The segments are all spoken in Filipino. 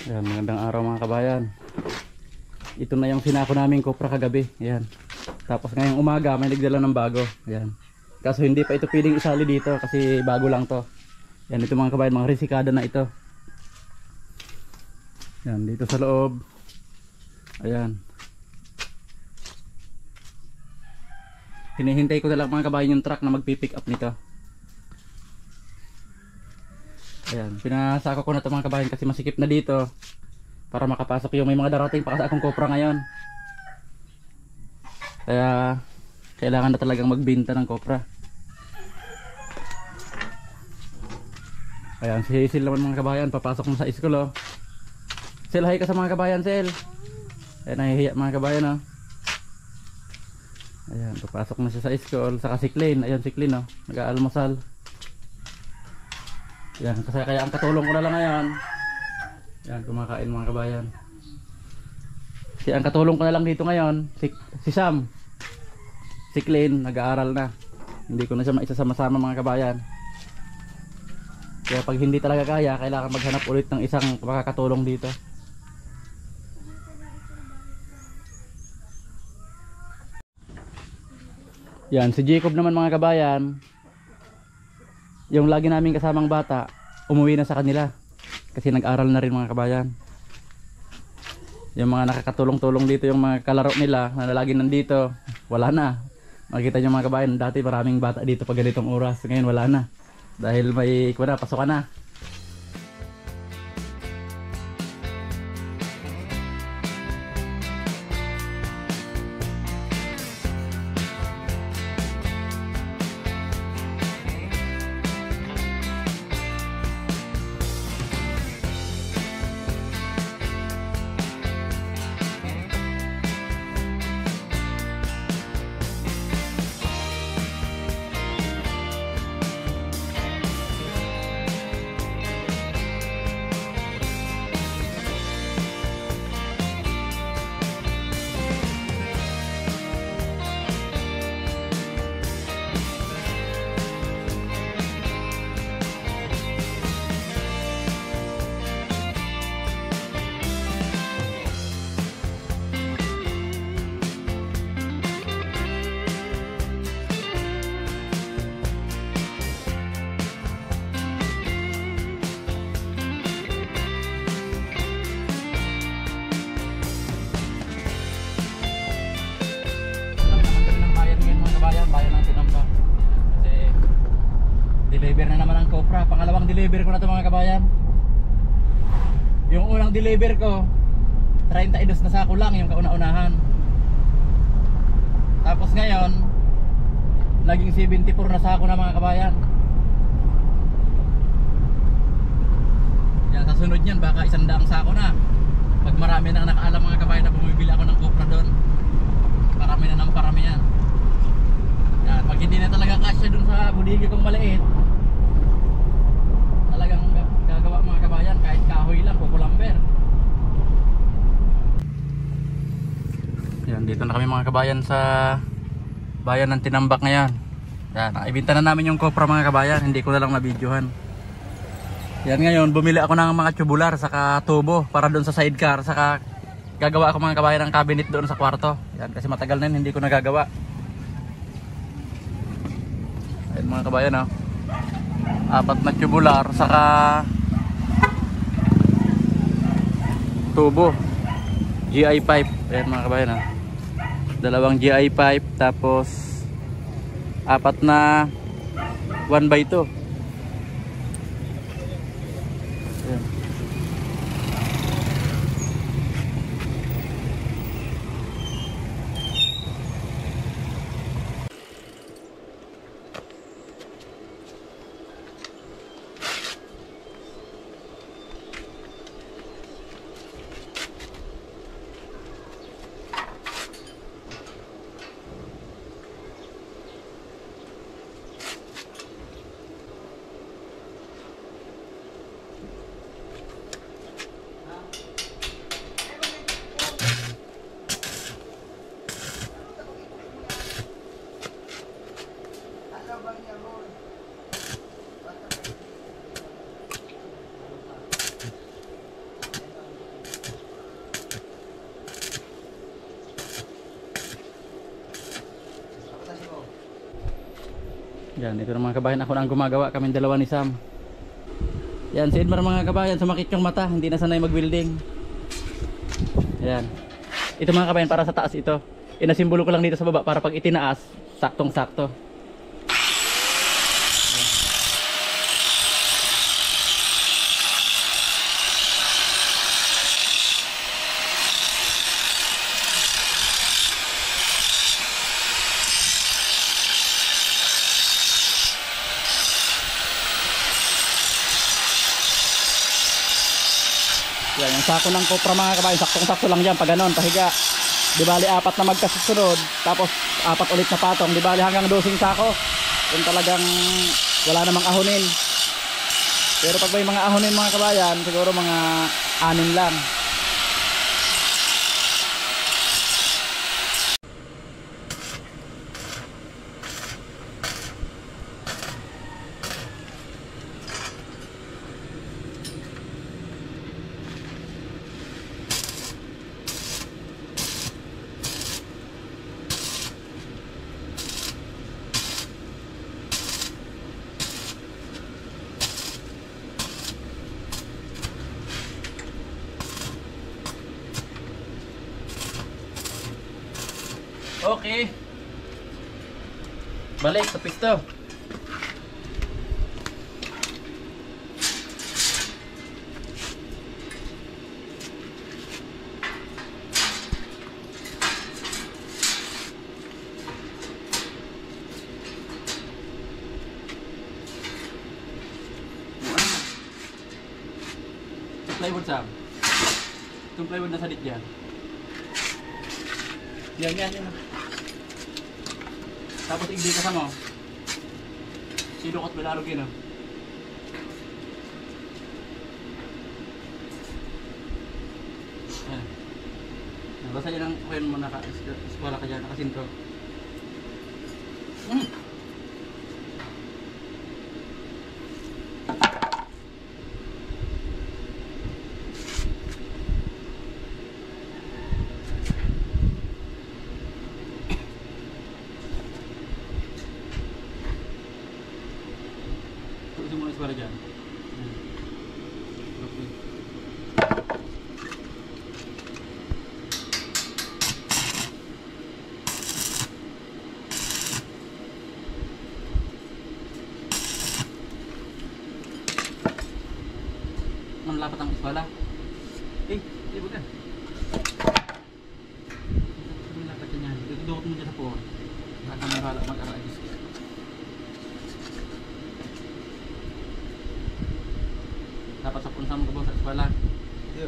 Ayan, magandang araw mga kabayan. Ito na yung sinako namin kopra kagabi. Ayan. Tapos ngayong umaga may nagdala ng bago. Ayan. Kaso hindi pa ito pwedeng isali dito kasi bago lang to. Ayan, ito mga kabayan, mga resikada na ito. Ayan, dito sa loob. Ayan. Hinihintay ko na lang mga kabayan yung truck na magpipick up nito. Ayan, pinasako ko na ito mga kabayan kasi masikip na dito para makapasok yung may mga darating pa kasi akong kopra ngayon. Kaya kailangan na talagang magbenta ng kopra. Ayan, si Sil naman mga kabayan, papasok mo sa school oh. Sil, hi ka sa mga kabayan, Sil. Ayan, nahihiya mga kabayan oh. Ayan, papasok na siya sa school. Saka si Clean, ayan si Clean oh, nag-aalmusal. Yan, kasi kaya ang katulong ko na lang ngayon. Yan, kumakain mga kabayan. Si ang katulong ko na lang dito ngayon, si Sam. Si Clean, nag-aaral na. Hindi ko na siya maisasama-sama mga kabayan. Kaya pag hindi talaga kaya, kailangan maghanap ulit ng isang makakatulong dito. Yan, si Jacob naman mga kabayan. Yung lagi namin kasamang bata, umuwi na sa kanila kasi nag-aral na rin mga kabayan. Yung mga nakakatulong-tulong dito, yung mga kalaro nila na lagi nandito, wala na. Makikita nyo mga kabayan, dati maraming bata dito pag ganitong oras, ngayon wala na dahil may pasokan na. Bayan ng Tinamba kasi deliver na naman ang kopra. Pangalawang deliver ko na ito mga kabayan. Yung unang deliver ko 32 na sako lang yung kauna-unahan. Tapos ngayon naging 74 na sako na mga kabayan. Yan, sa sunod niyan baka 100 sako na. Pag marami na nakaalam mga kabayan na bumibili ako ng kopra doon, parami na ng parami yan. Yan, pag hindi na talaga kasya dun sa budigi kong maliit, talagang gagawa mga kabayan kahit kahoy lang, kukulamber. Yan, dito na kami mga kabayan sa bayan ng Tinambak ngayon. Yan, ibinta na namin yung kopra mga kabayan, hindi ko na lang na-videohan. Yan, ngayon bumili ako ng mga tubular saka tubo para doon sa sidecar, saka gagawa ako mga kabayan ng cabinet doon sa kwarto. Yan, kasi matagal na yun, hindi ko nagagawa. Ayan mga kabayan oh. 4 na tubular saka tubo GI pipe. Ayan mga kabayan oh. 2 GI pipe tapos 4 na 1x2. Ayan. Yan, ito na mga kabayan, ako na ang gumagawa, kaming dalawa ni Sam. Yan, si Edmar mga kabayan, sumakit yung mata, hindi na sanay mag-welding. Yan. Ito mga kabayan, para sa taas ito. Inasimbolo ko lang dito sa baba para pag itinaas, saktong sakto. Yan, yung sako ng kopra mga kabayan, saktong-sakto lang dyan, pag ganon, pahiga. Di bali 4 na magkasusunod, tapos 4 ulit na patong, di bali hanggang 12 sako. Kung talagang wala namang ahonin. Pero pag may mga ahonin mga kabayan, siguro mga 6 lang. Okay. Balik sa pisto. Plywood Sam. Itong plywood na salit dyan. Yan. Tapos igdi ka sa mo. Silukot bilarog yun. Yan. Basta yun ang kuhin mo eskwala ka dyan, nakasintro. Tulisin mo na eskwala dyan. Okay. Manlapat ang eskwala. Di ba ka? Manlapat yan yan. Dudukot mo dyan sa puwan. At ang mag-aragis. Dapat sa punsa mo ka sa eskwala. Iyo.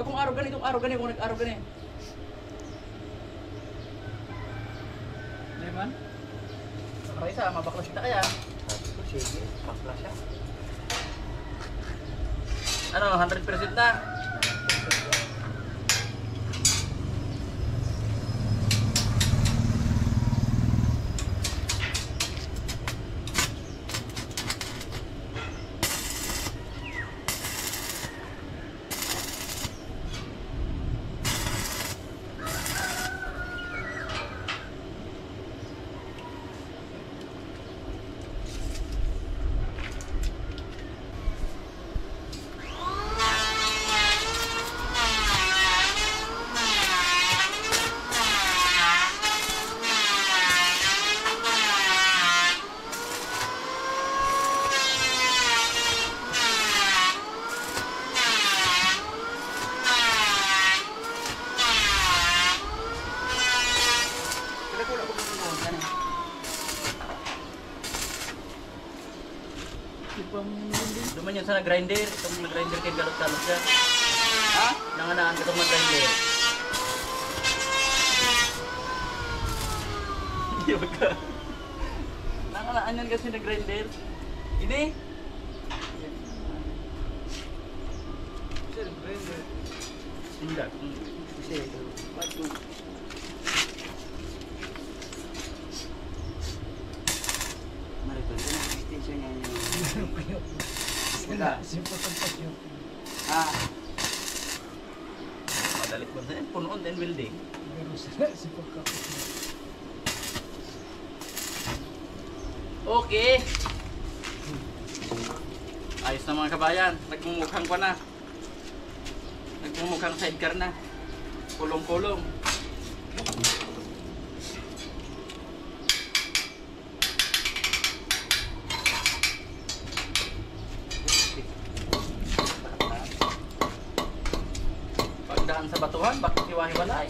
Kung araw ganito, kung nag-araw ganito. Diba? Sa isa, mabaklas kita kaya. Sige, baklas siya. Ano, 100% na? Duman yun sa nag-grinder. Itong nag-grinder kayo galot-galot siya. Ha? Nanganaan ka itong nag-grinder. Hindi ba ka? Anyan kasi na grinder. Ini. Sir, grinder. Tindak. Kasi ito. Batu. Mari to. Extension niya yung. Wala. Simple pagpas yun. Madalit ba sa punoon din building. Pero simple kapos yun. Okay. Ayos na mga kabayan. Nagmumukhang pa na. Nagmumukhang sidecar na. Kulong-kulong. Pagdaan sa batuhan, bakit hiwa-hiwalay?